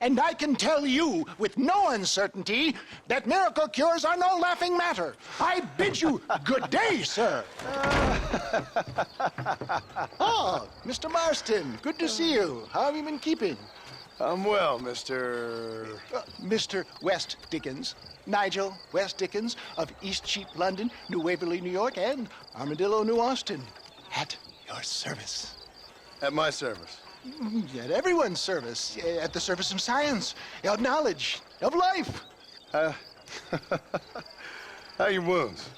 And I can tell you with no uncertainty that miracle cures are no laughing matter. I bid you good day, sir. Oh, Mr. Marston, good to see you. How have you been keeping? I'm well, Mr. Mr. West Dickens. Nigel West Dickens of East Cheap, London, New Waverly, New York, and Armadillo, New Austin. At your service. At my service. At everyone's service. At the service of science, of knowledge, of life. How your wounds?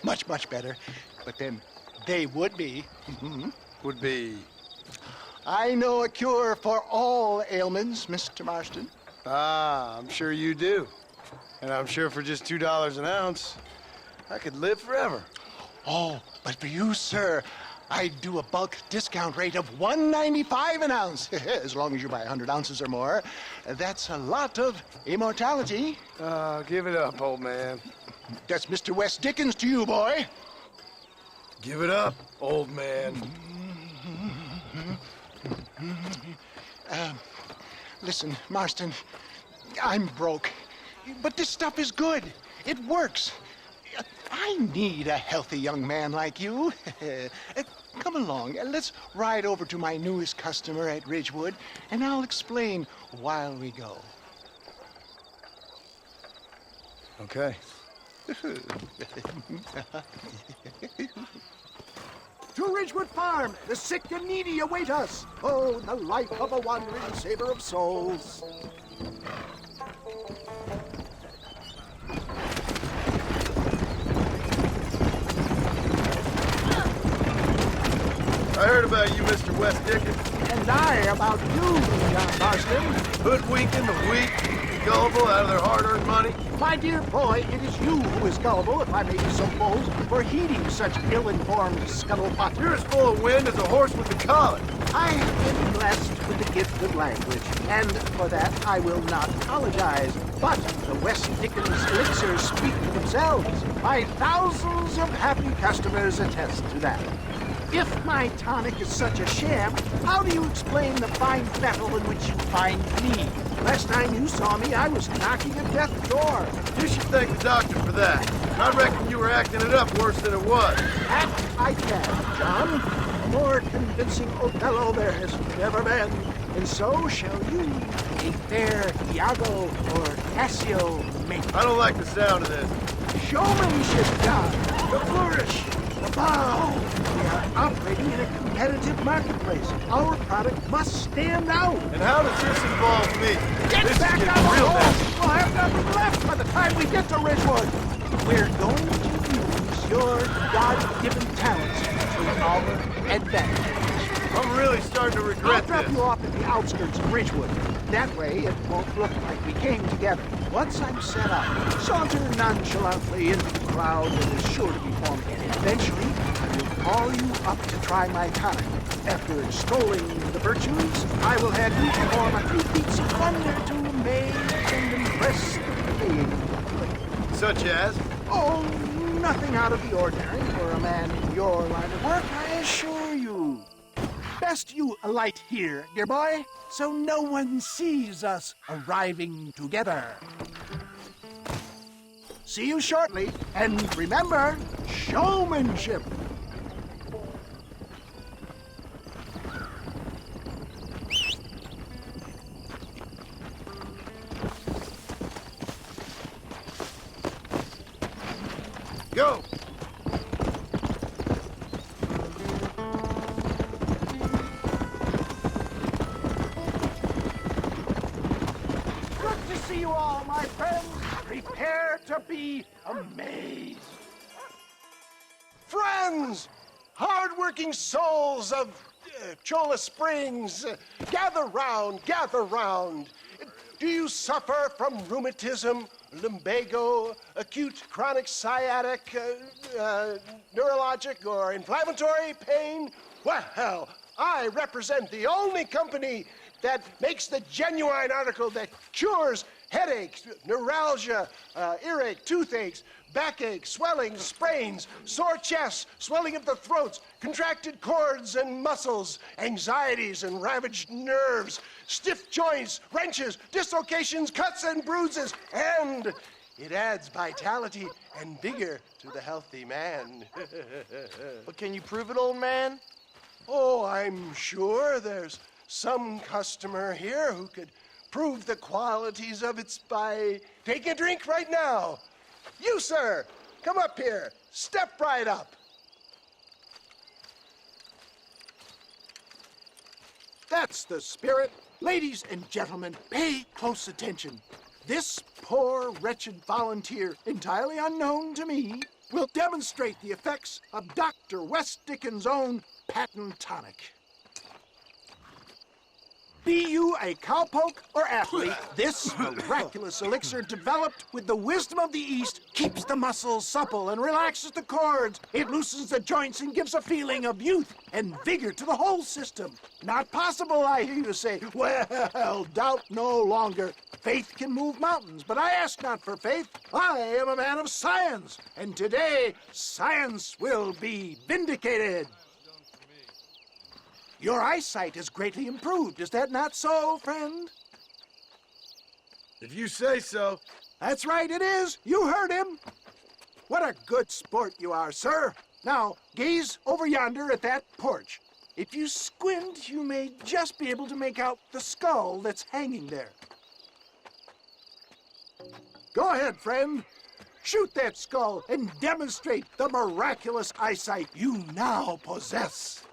Much, much better. But then they would be. Would be... I know a cure for all ailments, Mr. Marston. Ah, I'm sure you do. And I'm sure for just $2 an ounce, I could live forever. Oh, but for you, sir, I do a bulk discount rate of $1.95 an ounce. As long as you buy 100 ounces or more. That's a lot of immortality. Give it up, old man. That's Mr. West Dickens to you, boy. Give it up, old man. Listen, Marston, I'm broke. But this stuff is good. It works. I need a healthy young man like you. Come along, let's ride over to my newest customer at Ridgewood, and I'll explain while we go. Okay. To Ridgewood Farm, the sick and needy await us. Oh, the life of a wandering saver of souls. I heard about you, Mr. West Dickens. And I about you, John Marston. Hoodwinking the weak, gullible out of their hard-earned money. My dear boy, it is you who is gullible, if I may be so bold, for heeding such ill-informed scuttlebutt. You're as full of wind as a horse with a collar. I have been blessed with the gift of language, and for that I will not apologize. But the West Dickens elixirs speak for themselves. My thousands of happy customers attest to that. If my tonic is such a sham, how do you explain the fine battle in which you find me? Last time you saw me, I was knocking at death's door. You should thank the doctor for that. I reckon you were acting it up worse than it was. Act I can, John. A more convincing Othello there has never been. And so shall you, a fair Iago or Cassio make. I don't like the sound of this. Showmanship, John. The flourish. The bow. We are operating in a competitive marketplace. Our product must stand out. And how does this involve me? Get This is back getting on the real road! nasty. We'll have nothing left by the time we get to Ridgewood. We're going to use your God-given talents to our advantage. I'm really starting to I'll regret drop this. you off at the outskirts of Ridgewood. That way, it won't look like we came together. Once I'm set up, saunter nonchalantly into the crowd that is sure to be forming. Eventually, I will call you up to try my tonic. After extolling the virtues, I will have you perform a few feats of wonder to amaze and impress the paying public. Such as? Oh, nothing out of the ordinary for a man in your line of work, I assure you. Best you alight here, dear boy, so no one sees us arriving together. See you shortly, and remember, showmanship. Go! Good to see you all, my friends. Prepare to be amazed. Friends, hard-working souls of Cholla Springs, gather round, gather round. Do you suffer from rheumatism, lumbago, acute chronic sciatic, neurologic, or inflammatory pain? Well, I represent the only company that makes the genuine article that cures headaches, neuralgia, earache, toothaches, backache, swelling, sprains, sore chests, swelling of the throats, contracted cords and muscles, anxieties and ravaged nerves, stiff joints, wrenches, dislocations, cuts and bruises, and it adds vitality and vigor to the healthy man. But can you prove it, old man? Oh, I'm sure there's some customer here who could prove the qualities of it by taking a drink right now. You, sir, come up here. Step right up. That's the spirit. Ladies and gentlemen, pay close attention. This poor, wretched volunteer, entirely unknown to me, will demonstrate the effects of Dr. West Dickens' own patent tonic. Be you a cowpoke or athlete, this miraculous elixir developed with the wisdom of the East keeps the muscles supple and relaxes the cords. It loosens the joints and gives a feeling of youth and vigor to the whole system. Not possible, I hear you say. Well, doubt no longer. Faith can move mountains, but I ask not for faith. I am a man of science, and today science will be vindicated. Your eyesight is greatly improved. Is that not so, friend? If you say so. That's right, it is. You heard him. What a good sport you are, sir. Now, gaze over yonder at that porch. If you squint, you may just be able to make out the skull that's hanging there. Go ahead, friend. Shoot that skull and demonstrate the miraculous eyesight you now possess.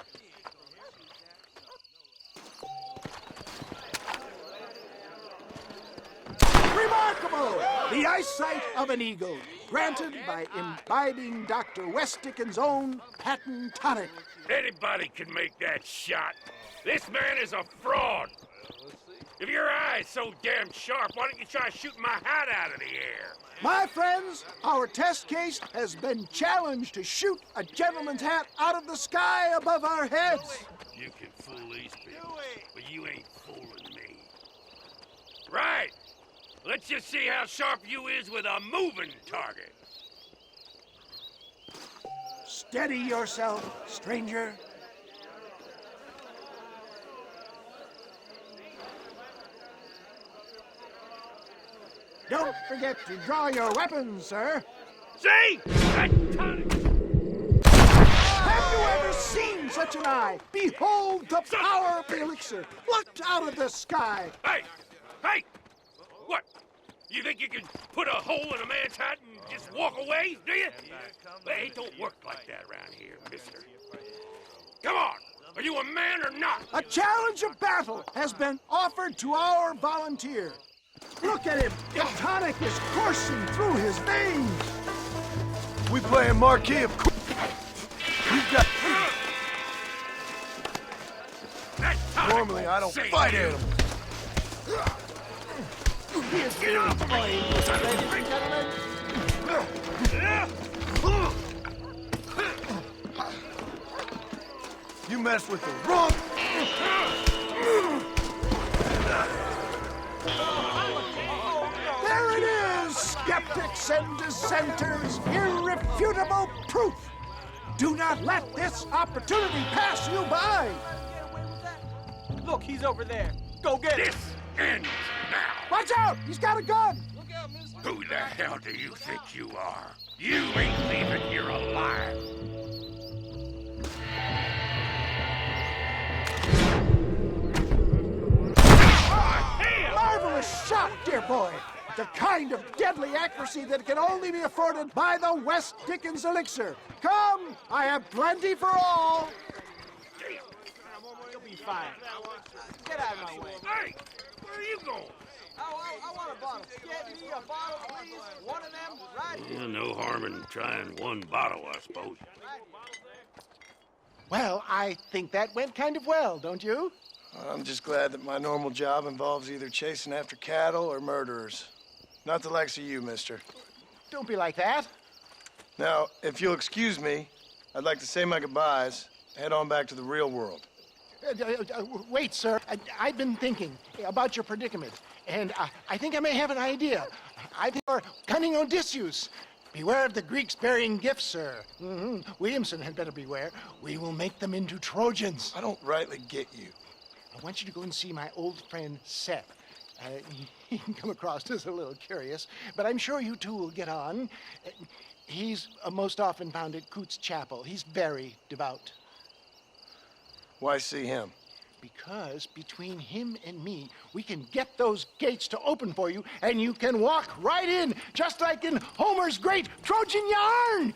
Remarkable! The eyesight of an eagle, granted by imbibing Dr. West Dickens' own patent tonic. Anybody can make that shot. This man is a fraud. If your eye's so damn sharp, why don't you try shooting my hat out of the air? My friends, our test case has been challenged to shoot a gentleman's hat out of the sky above our heads. You can fool these people, but you ain't fooling me. Right. Let's just see how sharp you is with a moving target. Steady yourself, stranger. Don't forget to draw your weapons, sir. See? That tonic. Have you ever seen such an eye? Behold the power of the elixir, plucked out of the sky. Hey! Hey! What? You think you can put a hole in a man's hat and just walk away, do you? Hey, it don't work like that around here, mister. Come on! Are you a man or not? A challenge of battle has been offered to our volunteer. Look at him. The tonic is coursing through his veins. We playing marquee, of course. We've got... That tonic Normally, I don't saved fight you. animals. Get off of me! Ladies and gentlemen. You mess with the wrong... There it is, skeptics and dissenters, irrefutable proof. Do not let this opportunity pass you by. Look, he's over there. Go get him. This ends now. Watch out, he's got a gun. Who the hell do you think you are? You ain't leaving here alive. Marvelous shot, dear boy. The kind of deadly accuracy that can only be afforded by the West Dickens elixir. Come, I have plenty for all. You'll be fine. Get out of my way. Hey, where are you going? I want a bottle. Get me a bottle, please. One of them, right here. Yeah, no harm in trying one bottle, I suppose. Well, I think that went kind of well, don't you? I'm just glad that my normal job involves either chasing after cattle or murderers. Not the likes of you, mister. Don't be like that. Now, if you'll excuse me, I'd like to say my goodbyes, head on back to the real world. Wait, sir. I've been thinking about your predicament, and I think I may have an idea. I think you're cunning Odysseus. Beware of the Greeks bearing gifts, sir. Williamson had better beware. We will make them into Trojans. I don't rightly get you. I want you to go and see my old friend Seth. He can come across as a little curious, but I'm sure you two will get on. He's most often found at Coots Chapel. He's very devout. Why see him? Because between him and me, we can get those gates to open for you, and you can walk right in, just like in Homer's great Trojan yarn.